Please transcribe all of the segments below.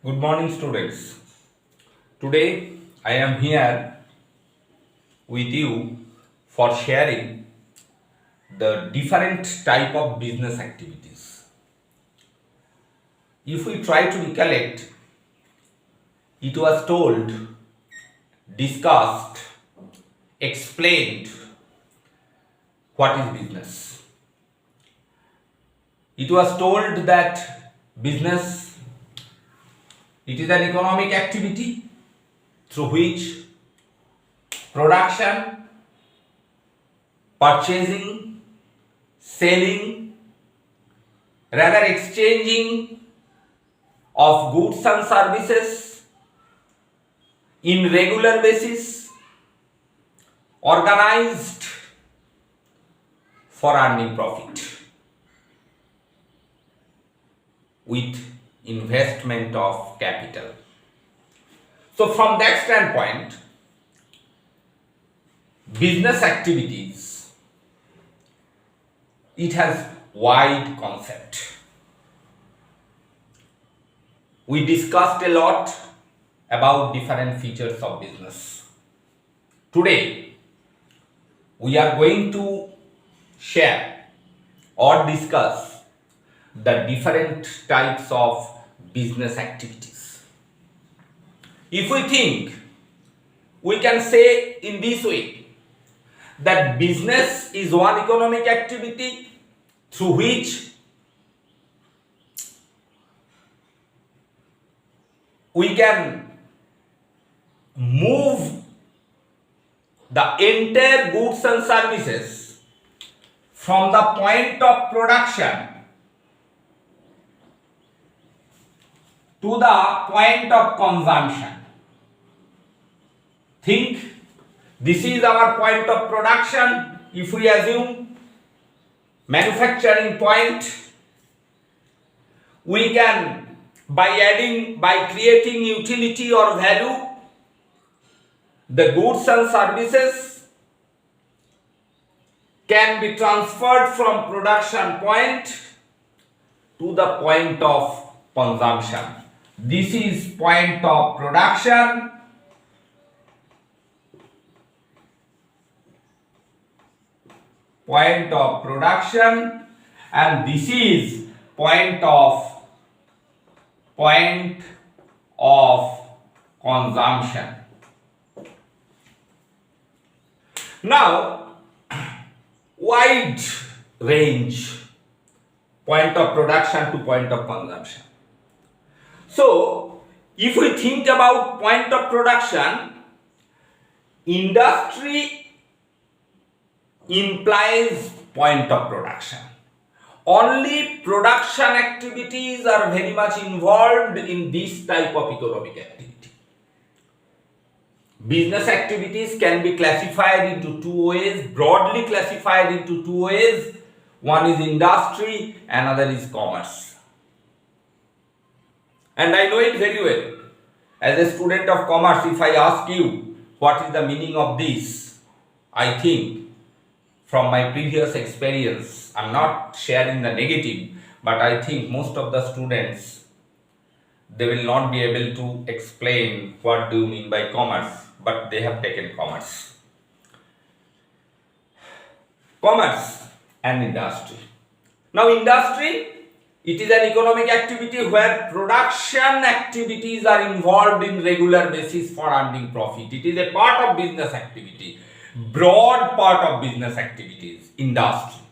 Good morning, students. Today I am here with you for sharing the different type of business activities. If we try to recollect, it was told, discussed, explained what is business. It was told that business, it is an economic activity through which production, purchasing, selling, rather exchanging of goods and services in regular basis, organized for earning profit with investment of capital. So from that standpoint, business activities, it has wide concept. We discussed a lot about different features of business. Today, we are going to share or discuss the different types of business activities. If we think, we can say in this way that business is one economic activity through which we can move the entire goods and services from the point of production to the point of consumption. Think, this is our point of production. If we assume manufacturing point, we can, by creating utility or value, the goods and services can be transferred from production point to the point of consumption. This is point of production, and this is point of consumption. Now, wide range, point of production to point of consumption. So, if we think about point of production, industry implies point of production. Only production activities are very much involved in this type of economic activity. Business activities can be classified into two ways, broadly classified into two ways. One is industry, another is commerce. And I know it very well. As a student of commerce, if I ask you what is the meaning of this, I think from my previous experience, I'm not sharing the negative, but I think most of the students, they will not be able to explain what do you mean by commerce, but they have taken commerce. Commerce and industry. Now industry, it is an economic activity where production activities are involved in regular basis for earning profit. It is a part of business activity, broad part of business activities, industry.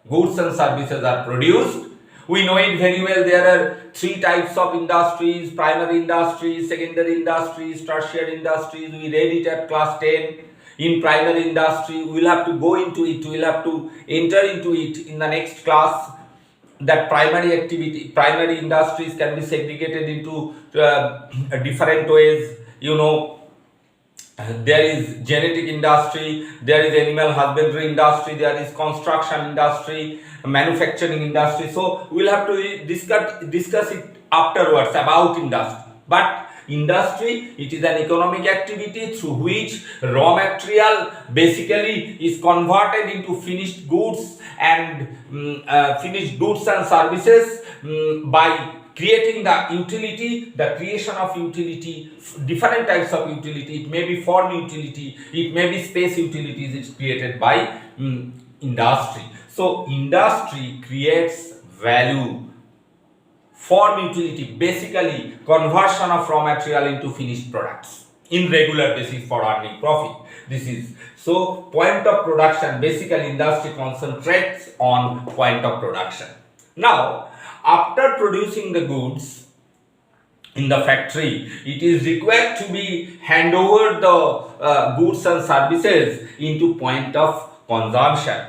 Goods and services are produced. We know it very well. There are three types of industries: primary industries, secondary industries, tertiary industries. We read it at class 10. In primary industry, we will have to go into it. We will have to enter into it in the next class. That primary industries can be segregated into different ways. There is genetic industry, there is animal husbandry industry, there is construction industry, manufacturing industry. So we'll have to discuss it afterwards about industry. But industry, it is an economic activity through which raw material basically is converted into finished goods and services by creating the utility, the creation of utility, different types of utility. It may be form utility, it may be space utilities. It's created by industry. So industry creates value. Form utility, basically conversion of raw material into finished products in regular basis for earning profit. This is so point of production. Basically industry concentrates on point of production. Now after producing the goods in the factory, it is required to be hand over the goods and services into point of consumption.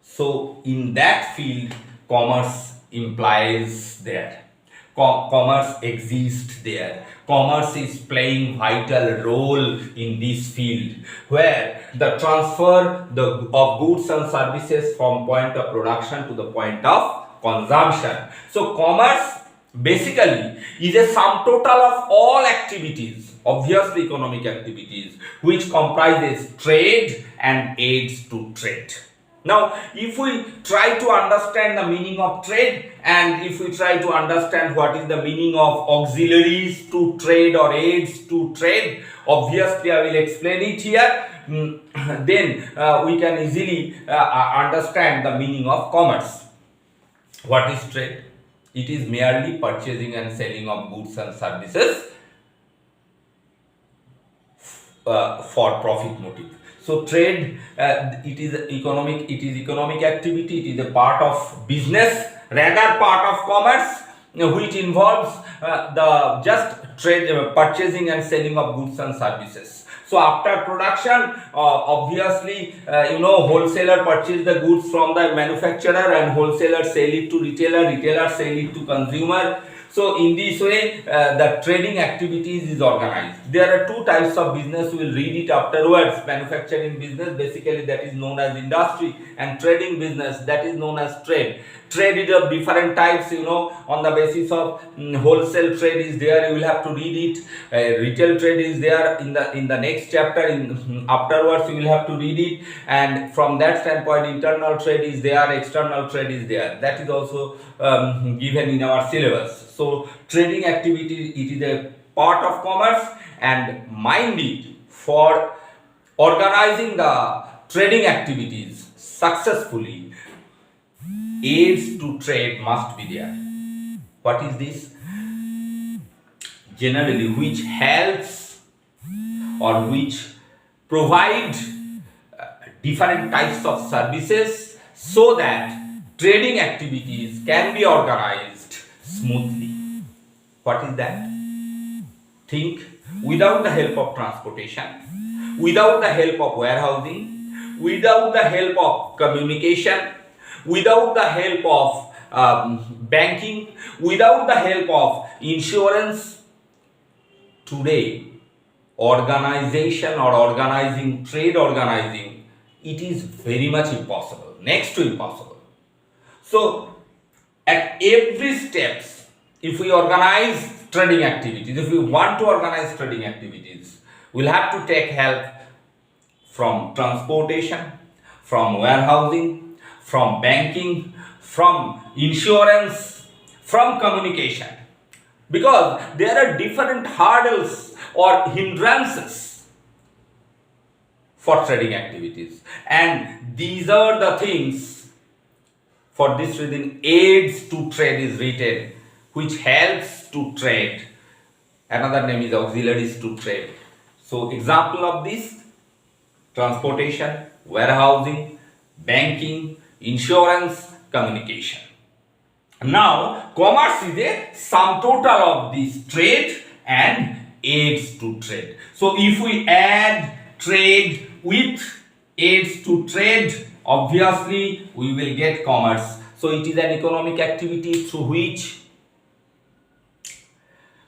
So in that field, commerce implies there. Commerce exists there. Commerce is playing vital role in this field, where the transfer of goods and services from point of production to the point of consumption. So commerce basically is a sum total of all activities, obviously economic activities, which comprises trade and aids to trade. Now, if we try to understand the meaning of trade, and if we try to understand what is the meaning of auxiliaries to trade or aids to trade, obviously I will explain it here. Then we can easily understand the meaning of commerce. What is trade? It is merely purchasing and selling of goods and services for profit motive. So trade, it is economic activity. It is a part of business, rather part of commerce, which involves the just trade, purchasing and selling of goods and services. So after production, obviously, wholesaler purchase the goods from the manufacturer, and wholesaler sell it to retailer, retailer sell it to consumer. So in this way, the trading activities is organized. There are two types of business. We will read it afterwards. Manufacturing business, basically that is known as industry, and trading business, that is known as trade. Trade is of different types, on the basis of wholesale trade is there. You will have to read it. Retail trade is there in the next chapter. Afterwards, you will have to read it. And from that standpoint, internal trade is there, external trade is there. That is also given in our syllabus. So trading activity, it is a part of commerce, and mind it, for organizing the trading activities successfully, aids to trade must be there. What is this? Generally, which helps or which provide different types of services so that trading activities can be organized smoothly. What is that? Think, without the help of transportation, without the help of warehousing, without the help of communication, without the help of banking, without the help of insurance, today organization or organizing, trade organizing, it is very much impossible, next to impossible. So at every steps, if we organize trading activities, if we want to organize trading activities, we'll have to take help from transportation, from warehousing, from banking, from insurance, from communication, because there are different hurdles or hindrances for trading activities, and these are the things. For this reason, aids to trade is written, which helps to trade. Another name is auxiliaries to trade. So example of this: transportation, warehousing, banking, insurance, communication. Now commerce is a sum total of this trade and aids to trade. So if we add trade with aids to trade, obviously we will get commerce. So it is an economic activity through which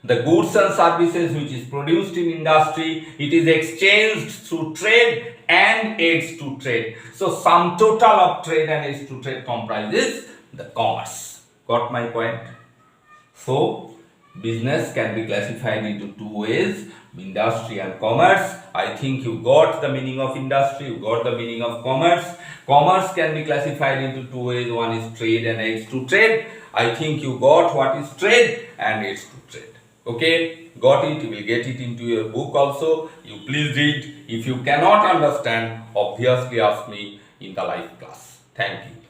the goods and services which is produced in industry, it is exchanged through trade and aids to trade. So sum total of trade and aids to trade comprises the commerce. Got my point? So business can be classified into two ways: industry and commerce. I think you got the meaning of industry, you got the meaning of commerce. Commerce can be classified into two ways: one is trade and aids to trade. I think you got what is trade and it's to trade. Okay, got it? You will get it into your book also. You please read. If you cannot understand, obviously ask me in the live class. Thank you.